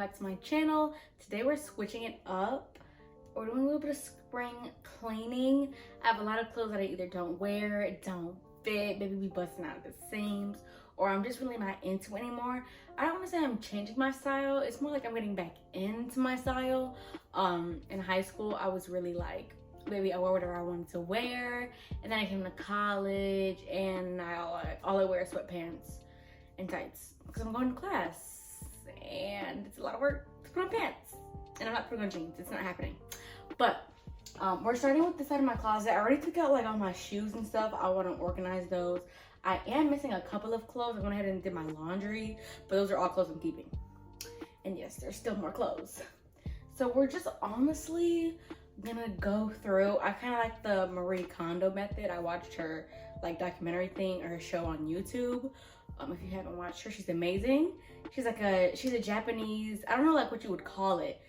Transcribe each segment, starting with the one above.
back to my channel. Today we're switching it up. We're doing a little bit of spring cleaning. I have a lot of clothes that I either don't wear, don't fit, maybe be busting out the seams, or I'm just really not into anymore. I don't want to say I'm changing my style. It's more like I'm getting back into my style. In high school, I was really like, maybe I wore whatever I wanted to wear, and then I came to college and all I wear is sweatpants and tights because I'm going to class and it's a lot of work to put on pants, and I'm not putting on jeans. It's not happening. But we're starting with this side of my closet. I already took out like all my shoes and stuff. I want to organize those. I am missing a couple of clothes. I went ahead and did my laundry, but those are all clothes I'm keeping. And yes, there's still more clothes. So we're just honestly gonna go through. I kind of like the Marie Kondo method. I watched her like documentary thing or her show on YouTube. If you haven't watched her, she's amazing. She's a Japanese, I don't know like what you would call it,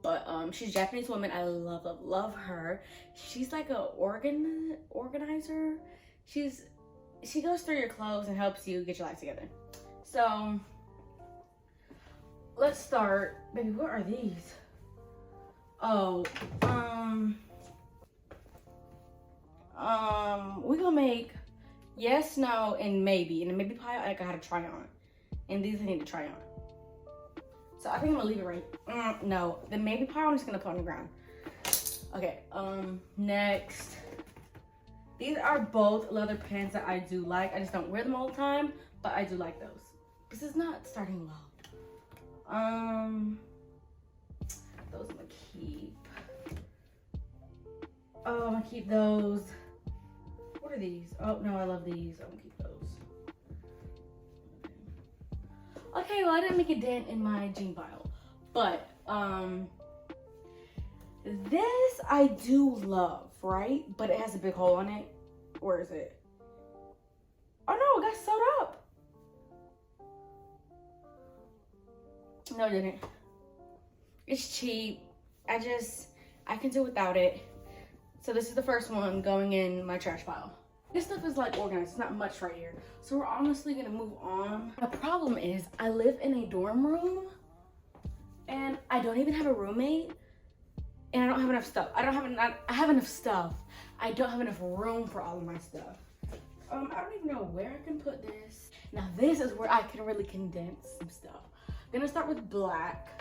but she's a Japanese woman. I love her. She's like a organizer. She goes through your clothes and helps you get your life together. So let's start. Baby, what are these? Oh, we're gonna make yes, no, and maybe. And the maybe pile I gotta try on. And these I need to try on. So I think I'm gonna leave it right. No, the maybe pile I'm just gonna put on the ground. Okay, next. These are both leather pants that I do like. I just don't wear them all the time, but I do like those. This is not starting well. Those I'm gonna keep. Oh, I'm gonna keep those. What are these? Oh no, I love these. I'm gonna keep those. Okay, well I didn't make a dent in my jean pile, but this I do love, right? But it has a big hole on it. Where is it? Oh no, it got sewed up. No, it didn't. It's cheap. I can do without it. So this is the first one going in my trash pile. This stuff is like organized. It's not much right here. So we're honestly gonna move on. The problem is I live in a dorm room and I don't even have a roommate. And I don't have enough stuff. I have enough stuff. I don't have enough room for all of my stuff. I don't even know where I can put this. Now this is where I can really condense some stuff. I'm gonna start with black.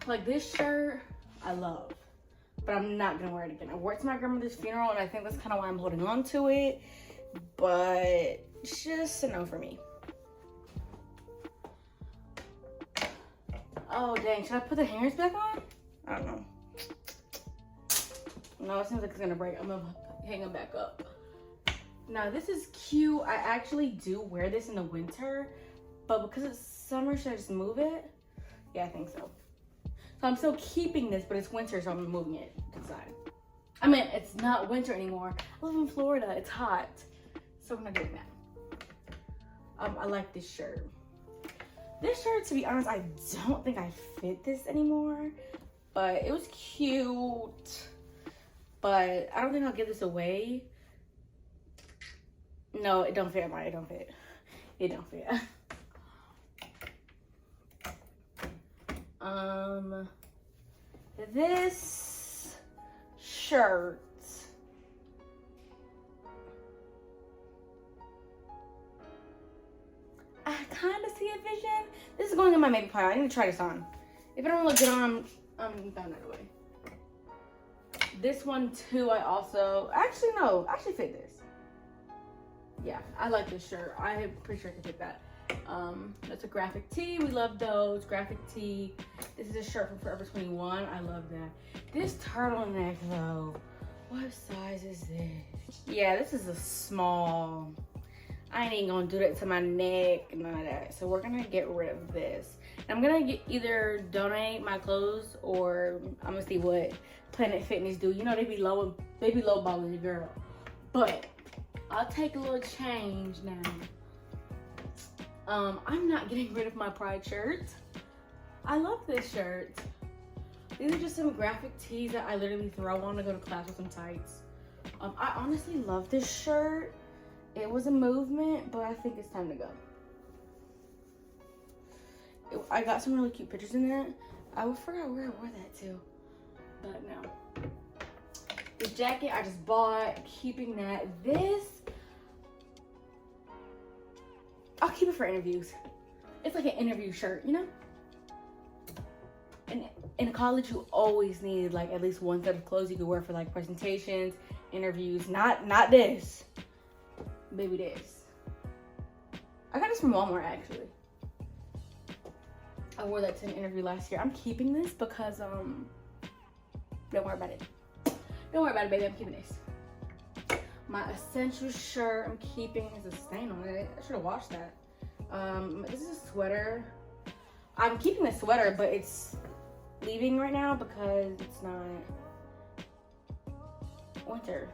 Like this shirt, I love, but I'm not gonna wear it again. I wore it to my grandmother's funeral, and I think that's kind of why I'm holding on to it. But it's just a no for me. Oh dang, should I put the hangers back on? I don't know. No, it seems like it's gonna break. I'm gonna hang them back up. Now this is cute. I actually do wear this in the winter, but because it's summer, should I just move it? Yeah, I think so. So I'm still keeping this, but it's winter, so I'm moving it to the side. I mean, it's not winter anymore. I live in Florida, it's hot. So I'm not doing that. I like this shirt. This shirt, to be honest, I don't think I fit this anymore, but it was cute. But I don't think I'll give this away. No, it don't fit, Maya, it don't fit. It don't fit. This shirt, I kind of see a vision. This is going in my maybe pile. I need to try this on. If it don't look good on, I'm throwing that away. This one too, I also, actually no, I should fit this. Yeah, I like this shirt. I'm pretty sure I can fit that. That's a graphic tee. We love those. Graphic tee. This is a shirt from Forever 21. I love that. This turtleneck though, what size is this? Yeah, this is a small. I ain't gonna do that to my neck, none of that. So we're gonna get rid of this. And I'm gonna either donate my clothes, or I'm gonna see what Planet Fitness do. You know, they be lowballing the girl. But I'll take a little change now. I'm not getting rid of my Pride shirt. I love this shirt. These are just some graphic tees that I literally throw on to go to class with some tights. I honestly love this shirt. It was a movement, but I think it's time to go. I got some really cute pictures in that. I forgot where I wore that to. But no. This jacket I just bought, keeping that. This, I'll keep it for interviews. It's like an interview shirt, you know? And in college, you always need like at least one set of clothes you could wear for like presentations, interviews. Not this. Maybe this. I got this from Walmart actually. I wore that to an interview last year. I'm keeping this because don't worry about it. Don't worry about it, baby. I'm keeping this. My essential shirt I'm keeping. There's a stain on it. I should have washed that. This is a sweater. I'm keeping the sweater, but it's leaving right now because it's not winter.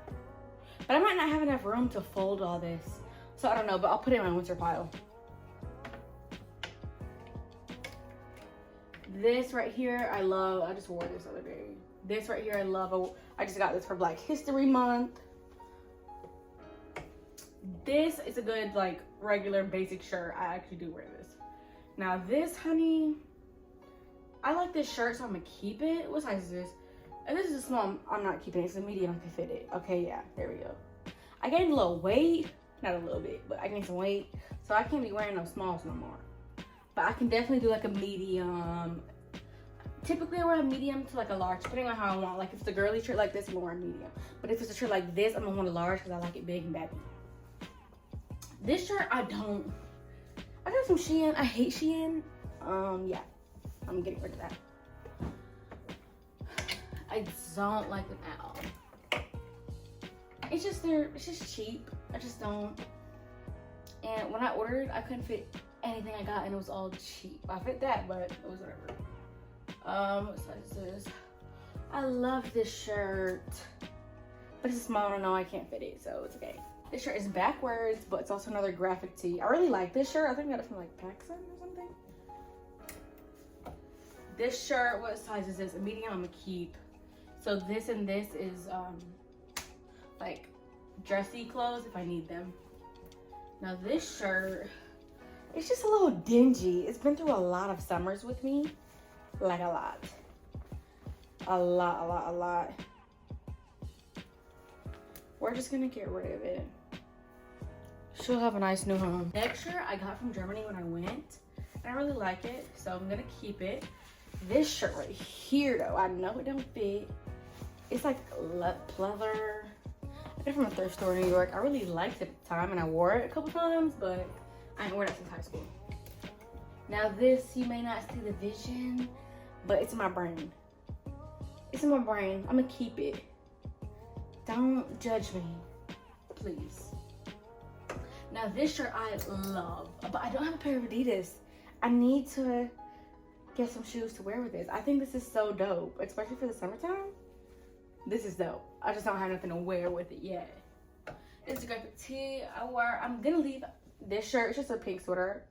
But I might not have enough room to fold all this. So I don't know, but I'll put it in my winter pile. This right here, I love. I just wore this the other day. This right here, I love. I just got this for Black History Month. This is a good, like, regular basic shirt. I actually do wear this. Now this, honey, I like this shirt, so I'm gonna keep it. What size is this? And this is a small. I'm not keeping it. It's a medium. I can fit it. Okay, yeah, there we go. I gained a little weight. Not a little bit, but I gained some weight. So I can't be wearing no smalls no more. But I can definitely do like a medium. Typically I wear a medium to like a large, depending on how I want. Like if it's a girly shirt like this, I'm gonna wear a medium. But if it's a shirt like this, I'm gonna want a large because I like it big and baggy. This shirt, I got some Shein. I hate Shein. Yeah, I'm getting rid of that. I don't like them at all. It's just cheap. I just don't. And when I ordered, I couldn't fit anything I got, and it was all cheap. I fit that, but it was whatever. What size is this? I love this shirt, but it's small. I know I can't fit it, so it's okay. This shirt is backwards, but it's also another graphic tee. I really like this shirt. I think I got it from like Pakistan or something. This shirt, what size is this? A medium. I'm gonna keep. So this and this is like dressy clothes if I need them. Now this shirt, it's just a little dingy. It's been through a lot of summers with me. Like a lot. A lot. We're just gonna get rid of it. She'll have a nice new home. Next shirt I got from Germany when I went. And I really like it, so I'm gonna keep it. This shirt right here though, I know it don't fit. It's like pleather. I got it from a thrift store in New York. I really liked it at the time and I wore it a couple times, but I ain't worn it since high school. Now this, you may not see the vision, but it's in my brain. It's in my brain. I'm gonna keep it. Don't judge me, please. Now this shirt I love, but I don't have a pair of Adidas. I need to get some shoes to wear with this. I think this is so dope, especially for the summertime. This is dope. I just don't have nothing to wear with it yet. It's a graphic tee I wear. I'm gonna leave this shirt. It's just a pink sweater.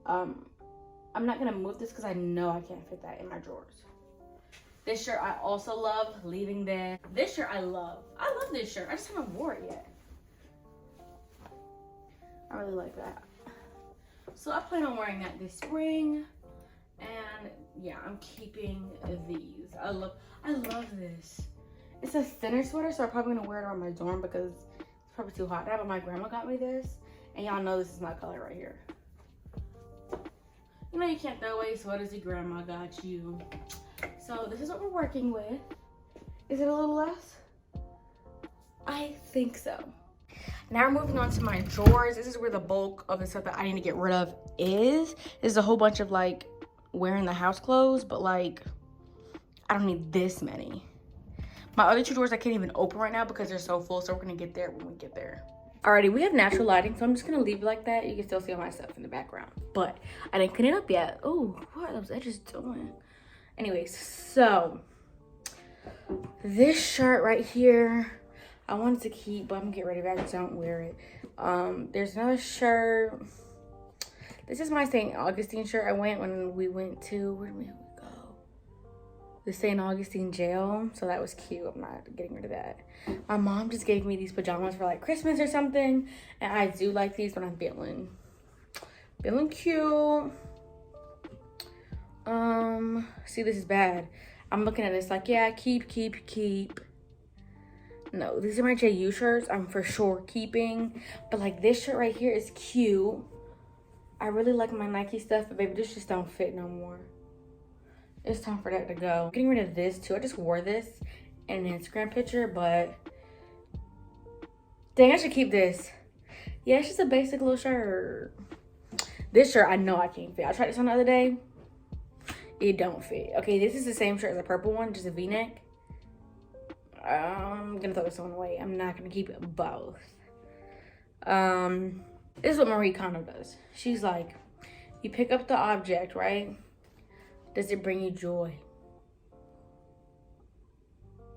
I'm not gonna move this because I know I can't fit that in my drawers. This shirt I also love, leaving there. This shirt I love. I love this shirt. I just haven't worn it yet. I really like that. So I plan on wearing that this spring. And yeah, I'm keeping these. I love this. It's a thinner sweater, so I'm probably gonna wear it around my dorm because it's probably too hot now, but my grandma got me this. And y'all know this is my color right here. You know you can't throw away sweaters your grandma got you. So this is what we're working with. Is it a little less? I think so. Now we're moving on to my drawers. This is where the bulk of the stuff that I need to get rid of is. There's a whole bunch of like wearing the house clothes, but like I don't need this many. My other two drawers I can't even open right now because they're so full, so we're gonna get there when we get there. Alrighty, we have natural lighting, so I'm just gonna leave it like that. You can still see all my stuff in the background, but I didn't clean it up yet. Oh, what are those edges doing? Anyways, so this shirt right here, I wanted to keep, but I'm gonna get rid of it. I just don't wear it. There's another shirt. This is my St. Augustine shirt. I went when we went to, where did we go? The St. Augustine jail. So that was cute. I'm not getting rid of that. My mom just gave me these pajamas for like Christmas or something. And I do like these when I'm feeling cute. See, this is bad. I'm looking at this like, yeah, keep. No, these are my JU shirts. I'm for sure keeping. But like this shirt right here is cute. I really like my Nike stuff, but baby, this just don't fit no more. It's time for that to go. I'm getting rid of this too. I just wore this in an Instagram picture, but dang, I should keep this. Yeah, it's just a basic little shirt. This shirt, I know I can't fit. I tried this on the other day. It don't fit. Okay, this is the same shirt as the purple one, just a V-neck. I'm gonna throw this one away. I'm not gonna keep both. This is what Marie Kondo does. She's like, you pick up the object, right? Does it bring you joy?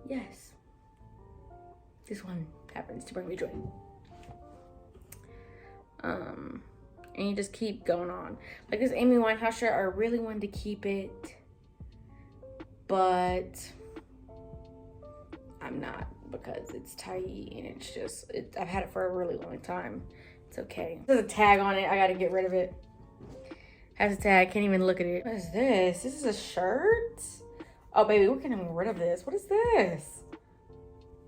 Yes. This one happens to bring me joy. And you just keep going on. Like this Amy Winehouse shirt, I really wanted to keep it, but I'm not, because it's tight and it's just, I've had it for a really long time. It's okay. There's a tag on it. I gotta get rid of it. Has a tag. Can't even look at it. What is this? This is a shirt? Oh, baby, we're getting rid of this. What is this?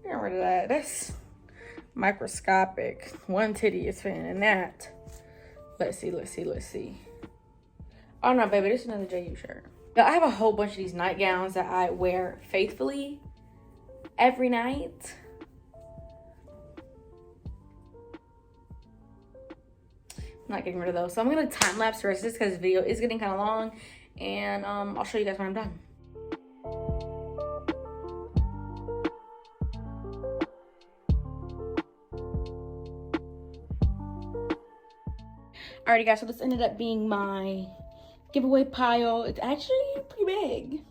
Getting rid of that. That's microscopic. One titty is fitting in that. Let's see. Oh no, baby, this is another JU shirt. Now, I have a whole bunch of these nightgowns that I wear faithfully every night. I'm not getting rid of those. So I'm gonna time lapse the rest of this because this video is getting kind of long, and I'll show you guys when I'm done. Alrighty guys, so this ended up being my giveaway pile. It's actually pretty big.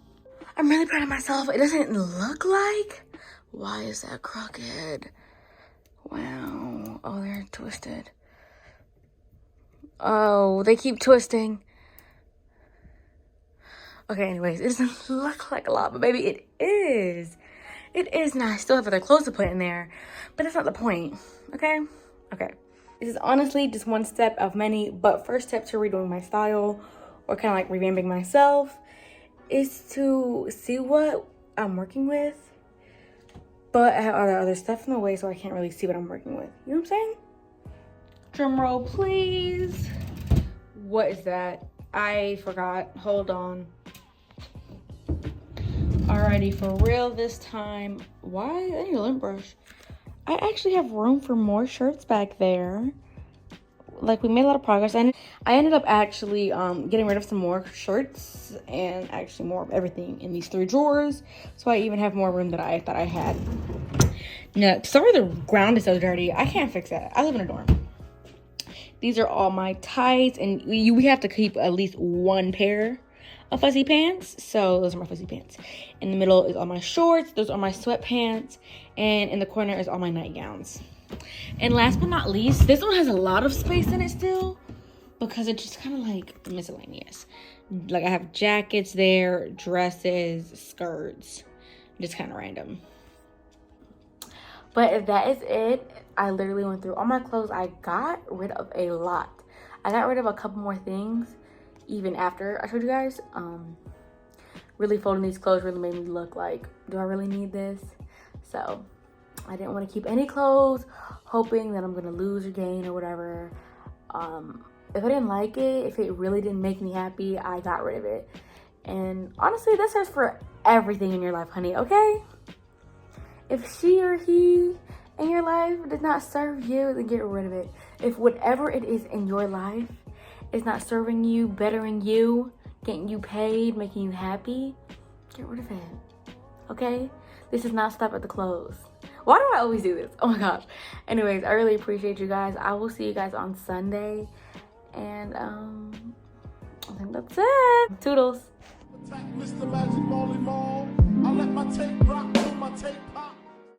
I'm really proud of myself. It doesn't look like. Why is that crooked? Wow. Oh, they're twisted. Oh, they keep twisting. Okay, anyways, it doesn't look like a lot, but baby, it is. It is, and I still have other clothes to put in there, but that's not the point, okay? Okay. This is honestly just one step of many, but first step to redoing my style or kind of like revamping myself is to see what I'm working with, but I have other stuff in the way, so I can't really see what I'm working with. You know what I'm saying? Drum roll, please. What is that? I forgot. Hold on. Alrighty, for real this time. Why? I need a lint brush. I actually have room for more shirts back there. Like, we made a lot of progress, and I ended up actually getting rid of some more shirts and actually more of everything in these 3 drawers, so I even have more room than I thought I had. No, sorry, the ground is so dirty. I can't fix that. I live in a dorm. These are all my tights, and we have to keep at least 1 pair of fuzzy pants. So those are my fuzzy pants. In the middle is all my shorts. Those are my sweatpants. And in the corner is all my nightgowns. And last but not least, this one has a lot of space in it still, because it's just kind of like miscellaneous. Like, I have jackets there, dresses, skirts, just kind of random. But that is it. I literally went through all my clothes. I got rid of a lot. I got rid of a couple more things even after I showed you guys. Really folding these clothes really made me look like, do I really need this? So I didn't want to keep any clothes, hoping that I'm gonna lose or gain or whatever. If I didn't like it, if it really didn't make me happy, I got rid of it. And honestly, that serves for everything in your life, honey, okay? If she or he in your life does not serve you, then get rid of it. If whatever it is in your life is not serving you, bettering you, getting you paid, making you happy, get rid of it, okay? This does not stop at the clothes. Why do I always do this? Oh my gosh. Anyways, I really appreciate you guys. I will see you guys on Sunday. And I think that's it. Toodles. Mr. Magic Molly Mall. I let my tape rock till my tape